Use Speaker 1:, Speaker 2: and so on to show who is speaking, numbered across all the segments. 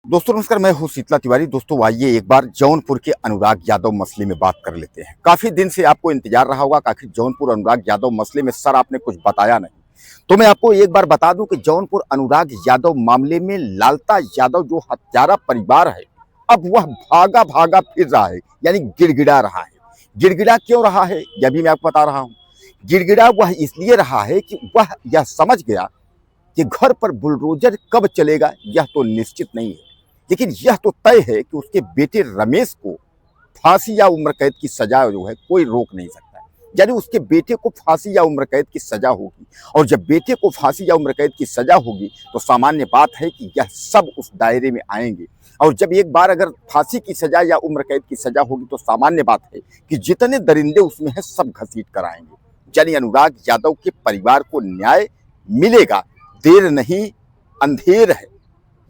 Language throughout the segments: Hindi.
Speaker 1: दोस्तों नमस्कार, मैं हूं शीतला तिवारी। दोस्तों आइए एक बार जौनपुर के अनुराग यादव मसले में बात कर लेते हैं। काफी दिन से आपको इंतजार रहा होगा कि आखिर जौनपुर अनुराग यादव मसले में सर आपने कुछ बताया नहीं। तो मैं आपको एक बार बता दूं कि जौनपुर अनुराग यादव मामले में लालता यादव जो हत्यारा परिवार है, अब वह भागा भागा फिर रहा है, यानी गिड़गिड़ा रहा है। गिड़गिड़ा क्यों रहा है यह भी मैं आपको बता रहा हूँ। गिड़गिड़ा वह इसलिए रहा है कि वह यह समझ गया कि घर पर बुलडोजर कब चलेगा यह तो निश्चित नहीं है, लेकिन यह तो तय है कि उसके बेटे रमेश को फांसी या उम्र कैद की सजा जो है कोई रोक नहीं सकता। यानी उसके बेटे को फांसी या उम्र कैद की सजा होगी, और जब बेटे को फांसी या उम्र कैद की सजा होगी तो सामान्य बात है कि यह सब उस दायरे में आएंगे। और जब एक बार अगर फांसी की सजा या उम्र कैद की सजा होगी तो सामान्य बात है कि जितने दरिंदे उसमें हैं सब घसीट कर आएंगे। यानी अनुराग यादव के परिवार को न्याय मिलेगा, देर नहीं अंधेर है।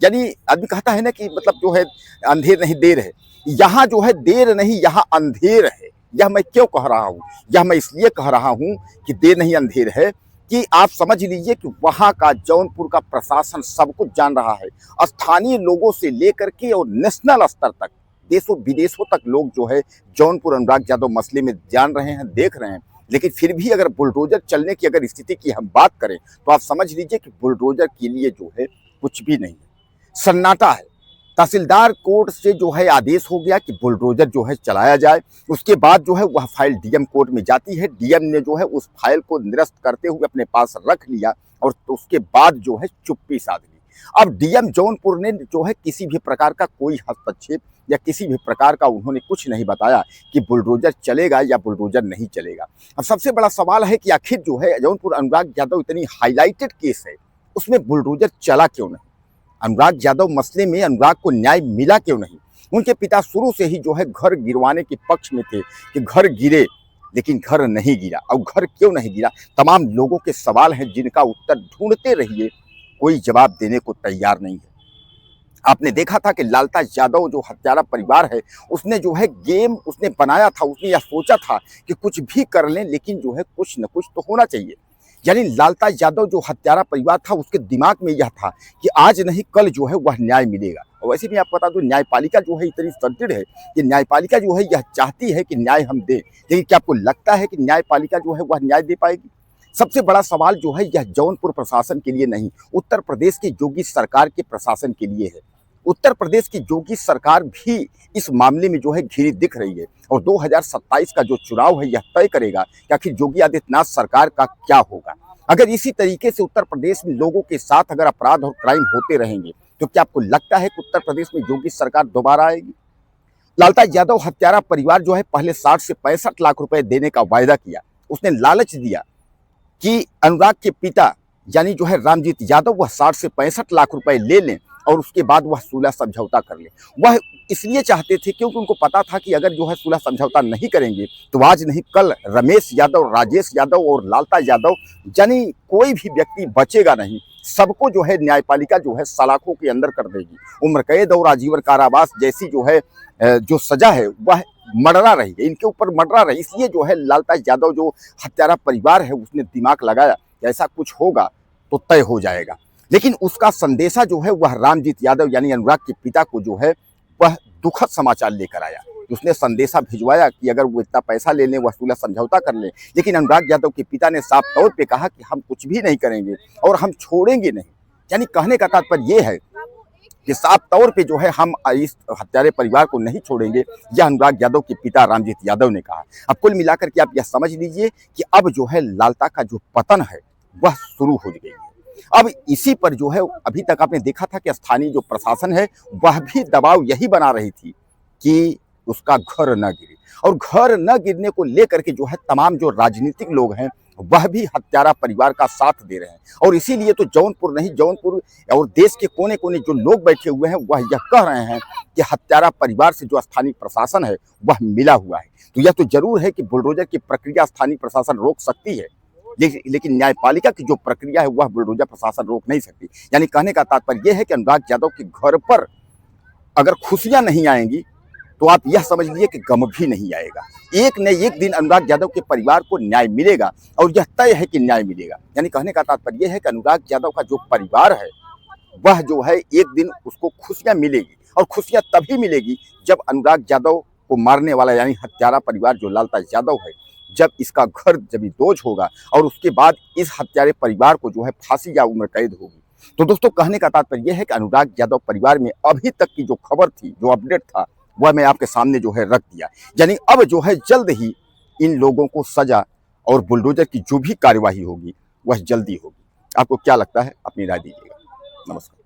Speaker 1: यानी आदमी कहता है ना कि मतलब जो है अंधेर नहीं देर है, यहाँ जो है देर नहीं यहाँ अंधेर है। यह मैं क्यों कह रहा हूँ, यह मैं इसलिए कह रहा हूँ कि देर नहीं अंधेर है कि आप समझ लीजिए कि वहाँ का जौनपुर का प्रशासन सब कुछ जान रहा है। स्थानीय लोगों से लेकर के और नेशनल स्तर तक, देशों विदेशों तक लोग जो है जौनपुर अनुराग यादव मसले में जान रहे हैं, देख रहे हैं। लेकिन फिर भी अगर बुलडोजर चलने की अगर स्थिति की हम बात करें तो आप समझ लीजिए कि बुलडोजर के लिए जो है कुछ भी नहीं है, सन्नाटा है। तहसीलदार कोर्ट से जो है आदेश हो गया कि बुलडोजर जो है चलाया जाए। उसके बाद जो है वह फाइल डीएम कोर्ट में जाती है। डीएम ने जो है उस फाइल को निरस्त करते हुए अपने पास रख लिया और तो उसके बाद जो है चुप्पी साध ली। अब डीएम जौनपुर ने जो है किसी भी प्रकार का कोई हस्तक्षेप या किसी भी प्रकार का उन्होंने कुछ नहीं बताया कि बुलडोजर चलेगा या बुलडोजर नहीं चलेगा। अब सबसे बड़ा सवाल है कि आखिर जो है जौनपुर अनुराग यादव इतनी हाईलाइटेड केस है, उसमें बुलडोजर चला क्यों नहीं? अनुराग यादव मसले में अनुराग को न्याय मिला क्यों नहीं? उनके पिता शुरू से ही जो है घर गिरवाने के पक्ष में थे कि घर गिरे, लेकिन घर नहीं गिरा। और घर क्यों नहीं गिरा, तमाम लोगों के सवाल हैं जिनका उत्तर ढूंढते रहिए, कोई जवाब देने को तैयार नहीं है। आपने देखा था कि लालता यादव जो हत्यारा परिवार है, उसने जो है गेम उसने बनाया था, उसने यह सोचा था कि कुछ भी कर लें लेकिन जो है कुछ न कुछ तो होना चाहिए। यानी लालता यादव जो हत्यारा परिवार था उसके दिमाग में यह था कि आज नहीं कल जो है वह न्याय मिलेगा। और वैसे भी आप बता दो, न्यायपालिका जो है इतनी सदृढ़ है कि न्यायपालिका जो है यह चाहती है कि न्याय हम दें, लेकिन क्या आपको लगता है कि न्यायपालिका जो है वह न्याय दे पाएगी? सबसे बड़ा सवाल जो है यह जौनपुर प्रशासन के लिए नहीं, उत्तर प्रदेश की योगी सरकार के प्रशासन के लिए है। उत्तर प्रदेश की योगी सरकार भी इस मामले में जो है घिरी दिख रही है, और 2027 का जो चुनाव है यह तय करेगा कि आखिर योगी आदित्यनाथ सरकार का क्या होगा। अगर इसी तरीके से उत्तर प्रदेश में लोगों के साथ अगर अपराध और क्राइम होते रहेंगे तो क्या आपको लगता है कि उत्तर प्रदेश में योगी सरकार दोबारा आएगी? लालता यादव हत्यारा परिवार जो है पहले 60 से 65 लाख रुपए देने का वायदा किया। उसने लालच दिया कि अनुराग के पिता यानी जो है रामजीत यादव वह 60 से 65 लाख रुपए ले लें और उसके बाद वह सुलह समझौता कर ले। वह इसलिए चाहते थे क्योंकि उनको पता था कि अगर जो है सुलह समझौता नहीं करेंगे तो आज नहीं कल रमेश यादव, राजेश यादव और लालता यादव यानी कोई भी व्यक्ति बचेगा नहीं। सबको जो है न्यायपालिका जो है सलाखों के अंदर कर देगी। उम्र कैद और आजीवन कारावास जैसी जो है जो सजा है वह मडरा रही है, इनके ऊपर मडरा रही। इसलिए जो है लालता यादव जो हत्यारा परिवार है उसने दिमाग लगाया कि ऐसा कुछ होगा तो तय हो जाएगा। लेकिन उसका संदेशा जो है वह रामजीत यादव यानी अनुराग के पिता को जो है वह दुखद समाचार लेकर आया। उसने संदेशा भिजवाया कि अगर वो इतना पैसा ले लें, वह सुलह समझौता कर लें, लेकिन अनुराग यादव के पिता ने साफ तौर पे कहा कि हम कुछ भी नहीं करेंगे और हम छोड़ेंगे नहीं। यानी कहने का तात्पर्य ये है कि साफ तौर पे जो है हम इस हत्यारे परिवार को नहीं छोड़ेंगे, यह अनुराग यादव के पिता रामजीत यादव ने कहा। अब कुल मिलाकर के आप यह समझ लीजिए कि अब जो है लालता का जो पतन है वह शुरू हो गई है। अब इसी पर जो है अभी तक आपने देखा था कि स्थानीय जो प्रशासन है वह भी दबाव यही बना रही थी कि उसका घर न गिरे, और घर न गिरने को लेकर के जो है तमाम जो राजनीतिक लोग हैं वह भी हत्यारा परिवार का साथ दे रहे हैं। और इसीलिए तो जौनपुर नहीं, जौनपुर और देश के कोने कोने जो लोग बैठे हुए हैं वह यह कह रहे हैं कि हत्यारा परिवार से जो स्थानीय प्रशासन है वह मिला हुआ है। तो यह तो जरूर है कि बुलडोजर की प्रक्रिया स्थानीय प्रशासन रोक सकती है, लेकिन न्यायपालिका की जो प्रक्रिया है वह बुलडोजर प्रशासन रोक नहीं सकती। यानी कहने का तात्पर्य यह है कि अनुराग यादव के घर पर अगर खुशियां नहीं आएंगी तो आप यह समझ लीजिए कि गम भी नहीं आएगा। एक न एक दिन अनुराग यादव के परिवार को न्याय मिलेगा, और यह तय है कि न्याय मिलेगा। यानी कहने का तात्पर्य यह है कि अनुराग यादव का जो परिवार है वह जो है एक दिन उसको खुशियां मिलेगी, और खुशियां तभी मिलेगी जब अनुराग यादव को मारने वाला यानी हत्यारा परिवार जो लालता यादव है, जब इसका घर जब दोष होगा और उसके बाद इस हत्यारे परिवार को जो है फांसी या उम्र कैद होगी। तो दोस्तों, कहने का तात्पर्य यह है कि अनुराग यादव परिवार में अभी तक की जो खबर थी, जो अपडेट था, वह मैं आपके सामने जो है रख दिया। यानी अब जो है जल्द ही इन लोगों को सजा और बुलडोजर की जो भी कार्यवाही होगी वह जल्दी होगी। आपको क्या लगता है? अपनी राय दीजिएगा। नमस्कार।